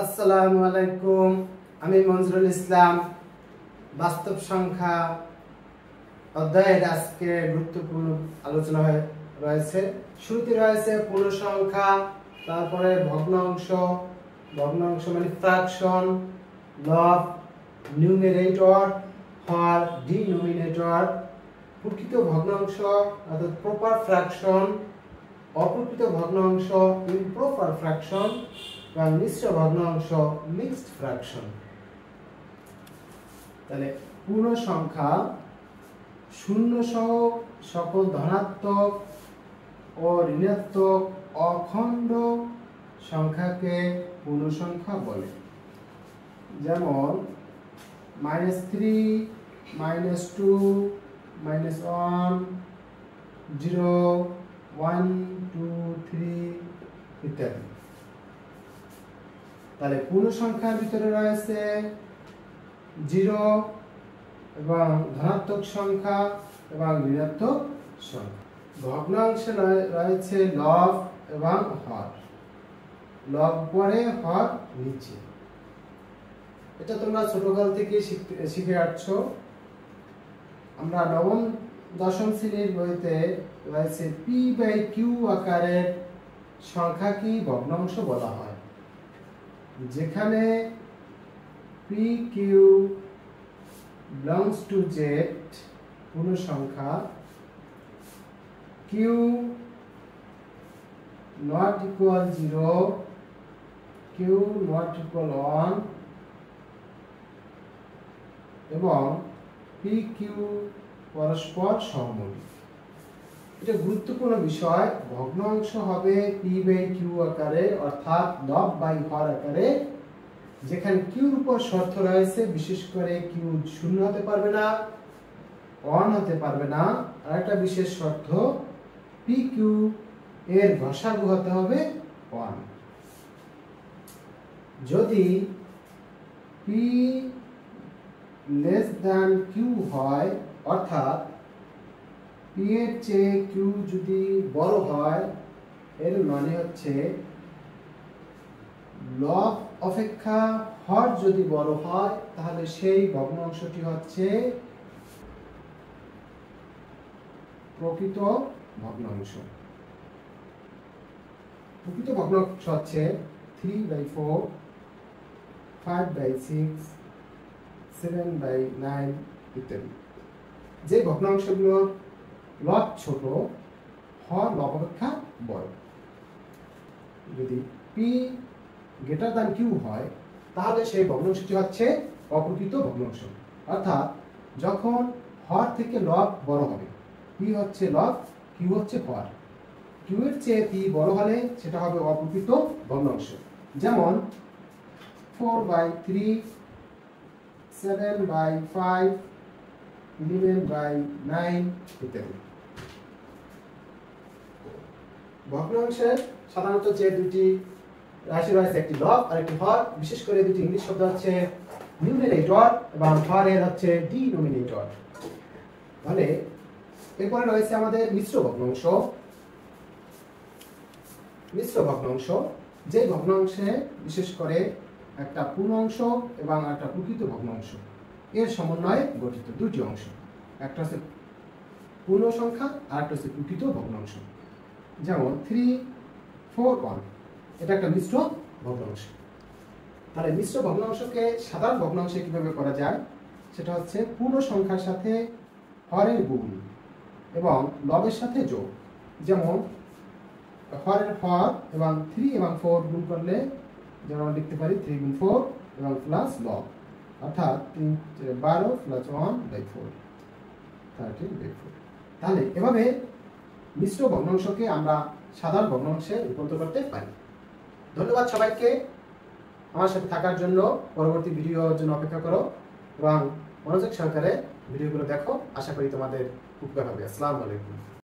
আসসালামু আলাইকুম। আমি মনজুরুল ইসলাম। বাস্তব সংখ্যা অধ্যায়ের আজকে গুরুত্বপূর্ণ আলোচনা রয়েছে। শুরুতে রয়েছে পূর্ণ সংখ্যা, তারপরে ভগ্নাংশ, ভগ্নাংশ মানে ফ্র্যাকশন, লব, নিউমেরেটর, হর, ডিনোমিনেটর, প্রকৃত ভগ্নাংশ অর্থাৎ প্রপার ফ্র্যাকশন, অপ্রকৃত ভগ্নাংশ ইমপ্রপার ফ্র্যাকশন এবং মিশ্র ভগ্নাংশ মিক্সড ফ্র্যাকশন। তাহলে পূর্ণ সংখ্যা শূন্য সহ সকল ধনাত্মক ও ঋণাত্মক অখণ্ড সংখ্যাকে পূর্ণ সংখ্যা বলে। যেমন -3, -2, -1, 0, 1, 2, 3 ইত্যাদি। তাহলে পূর্ণ সংখ্যার ভিতরে রয়েছে 0 এবং ধনাত্মক সংখ্যা এবং ঋণাত্মক সংখ্যা। ভগ্নাংশে রয়েছে লব এবং হর। লব পরে, হর নিচে। এটা তোমরা ছোটকাল থেকে শিখে আসছো। আমরা নবম দশম শ্রেণীর বইতে রয়েছে p/q আকারের সংখ্যাকে ভগ্নাংশ বলা হয়, যেখানে pq belongs to z পূর্ণ সংখ্যা, q not equal 0, q not equal 1 এবং pq পরস্পর সহমৌলিক। এটা গুরুত্বপূর্ণ বিষয়। ভগ্নাংশ হবে p/q আকারে অর্থাৎ লব বাই হর আকারে, যেখানে q এর উপর শর্ত রয়েছে, বিশেষ করে q 0 হতে পারবে না, 1 হতে পারবে না। আর একটা বিশেষ শর্ত, pq এর গসাগু হতে হবে 1। যদি p less than q হয়, অর্থাৎ p এর চেয়ে q যদি বড় হয়, এর মানে হচ্ছে লব অপেক্ষা হর যদি বড় হয়, তাহলে সেই ভগ্নাংশটি হচ্ছে প্রকৃত ভগ্নাংশ। প্রকৃত ভগ্নাংশ হচ্ছে 3/4, 5/6, 7/9 ইত্যাদি। যে ভগ্নাংশগুলোর লব ছোট, হর লব অপেক্ষা বড়। যদি p greater than q হয়, তাহলে সেই ভগ্নাংশটি হচ্ছে অপ্রকৃত ভগ্নাংশ। অর্থাৎ যখন হর থেকে লব বড় হবে, p হচ্ছে লব, q হচ্ছে হর, q এর চেয়ে p বড় হলে সেটা হবে অপ্রকৃত ভগ্নাংশ। যেমন 4/3, 7/5, 11/9 ইত্যাদি। ভগ্নাংশের সাধারণত যে দুটি রাশি রয়েছে, একটি লব আর একটি হর। বিশেষ করে দুটি ইংলিশ শব্দ হচ্ছে নিউমেরেটর এবং হরের হচ্ছে ডিনোমিনেটর। তাহলে এরপরে রয়েছে আমাদের মিশ্র ভগ্নাংশ। মিশ্র ভগ্নাংশ যে ভগ্নাংশে বিশেষ করে একটা পূর্ণাংশ এবং একটা প্রকৃত ভগ্নাংশ এর সমন্বয়ে গঠিত দুটি অংশ। একটা হচ্ছে পূর্ণ সংখ্যা আর একটা হচ্ছে প্রকৃত ভগ্নাংশ। যেমন 3, 4, 1 এটা একটা মিশ্র ভগ্নাংশ। তাহলে মিশ্র ভগ্নাংশকে সাধারণ ভগ্নাংশে কিভাবে করা যায়, সেটা হচ্ছে পূর্ণ সংখ্যার সাথে হরের গুণ এবং লবের সাথে যোগ। যেমন হরের হর এবং 3 এবং 4 গুণ করলে যেমন আমরা লিখতে পারি 3 গুণ 4 এবং প্লাস লব, অর্থাৎ 12 প্লাস 1/4, 13/4। তাহলে এভাবে মিশ্র ভগ্নাংশকে আমরা সাধারণ ভগ্নাংশে রূপান্তর করতে পারি। ধন্যবাদ সবাইকে আমার সাথে থাকার জন্য। পরবর্তী ভিডিওর জন্য অপেক্ষা করো এবং মনোযোগ সহকারে ভিডিওগুলো দেখো। আশা করি তোমাদের উপকার হবে। আসসালামু আলাইকুম।